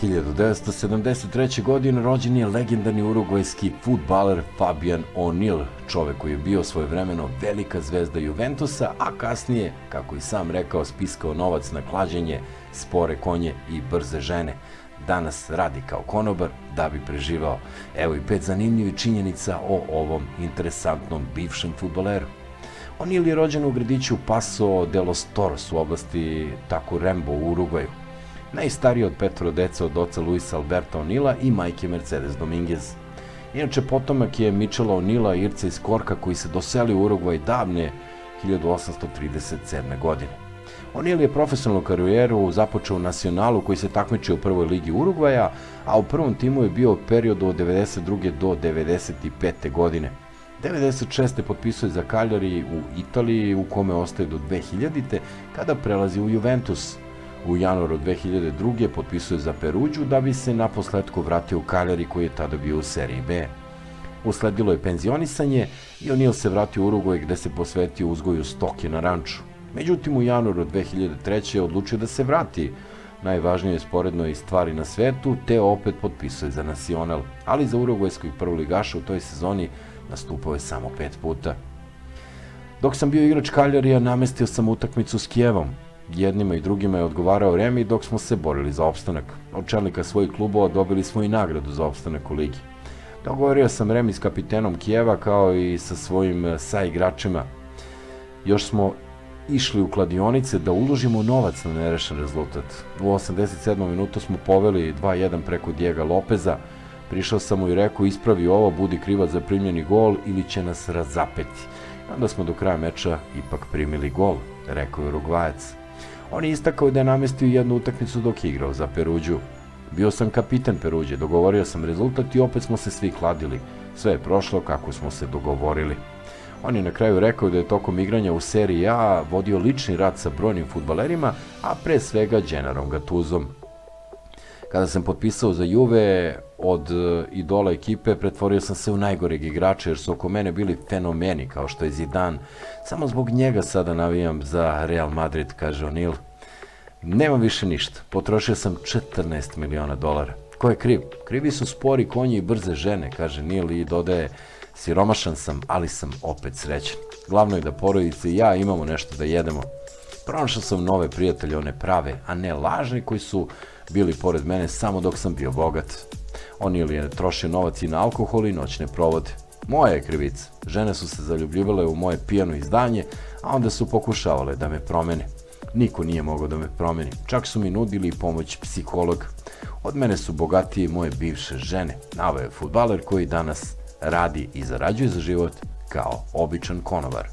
1973. godine rođen je legendarni urugvajski fudbaler Fabian O'Neill, čovek koji je bio svojevremeno velika zvezda Juventusa, a kasnije, kako i sam rekao, spiskao novac na klađenje, spore konje i brze žene. Danas radi kao konobar da bi preživao. Evo i 5 zanimljivih činjenica o ovom interesantnom bivšem fudbaleru. O'Neill je rođen u gradiću Paso de los Toros u oblasti Tacuarembó u Urugvaju. Najstariji od 5 dece od oca Luisa Alberta O'Neilla i majke Mercedes Dominguez. Inače, potomak je Michela O'Neilla, Irca iz Korka, koji se doselio u Urugvaj davne 1837. godine. O'Neill je profesionalnu karijeru započeo u Nacionalu, koji se takmičio u prvoj ligi Urugvaja, a u prvom timu je bio u periodu od 92. do 95. godine. 96. potpisuje za Cagliari u Italiji, u kome ostaje do 2000. kada prelazi u Juventus. U januaru 2002. potpisuje za Peruđu da bi se naposletku vratio u Cagliari koji je tada bio u seriji B. Usledilo je penzionisanje i O'Neill se vratio u Urugvaj gde se posvetio uzgoju stoke na ranču. Međutim, u januaru 2003. je odlučio da se vrati najvažnijoj sporednoj stvari na svetu, te opet potpisuje za Nacional, ali za urugvajskog prvoligaša u toj sezoni nastupao je samo 5 puta. Dok sam bio igrač Cagliarija, namestio sam utakmicu s Kijevom. Jednima i drugima je odgovarao Remi dok smo se borili za opstanak. Od čelnika svojih klubova dobili smo i nagradu za opstanak u ligi. Dogovorio sam Remi s kapitenom Kijeva kao i sa svojim saigračima. Još smo išli u kladionice da uložimo novac na nerešen rezultat. U 87. minutu smo poveli 2-1 preko Diego Lopeza. Prišao sam mu i rekao, ispravi ovo, budi krivac za primljeni gol ili će nas razapeti. Onda smo do kraja meča ipak primili gol, rekao je Urugvajac. On je istakao da je namestio jednu utakmicu dok je igrao za Peruđu. Bio sam kapiten Peruđe, dogovorio sam rezultat i opet smo se svi kladili. Sve je prošlo kako smo se dogovorili. On je na kraju rekao da je tokom igranja u seriji A vodio lični rat sa brojnim fudbalerima, a pre svega Gennarom Gattusom. Kada sam potpisao za Juve, od idola ekipe pretvorio sam se u najgoreg igrača jer su oko mene bili fenomeni kao što je Zidane. Samo zbog njega sada navijam za Real Madrid, kaže O'Neill. Nemam više ništa. Potrošio sam $14 miliona. Ko je kriv? Krivi su spori konji i brze žene, kaže O'Neill i dodaje, siromašan sam, ali sam opet srećan. Glavno je da porodice i ja imamo nešto da jedemo. Pronašao sam nove prijatelje, one prave, a ne lažne koji su bili pored mene samo dok sam bio bogat. O'Neill je trošio novac i na alkohol i noćne provode. Moja je krivica. Žene su se zaljubljivale u moje pijano izdanje, a onda su pokušavale da me promene. Niko nije mogao da me promeni. Čak su mi nudili pomoć psihologa. Od mene su bogatije moje bivše žene. Naveo je fudbaler koji danas radi i zarađuje za život kao običan konobar.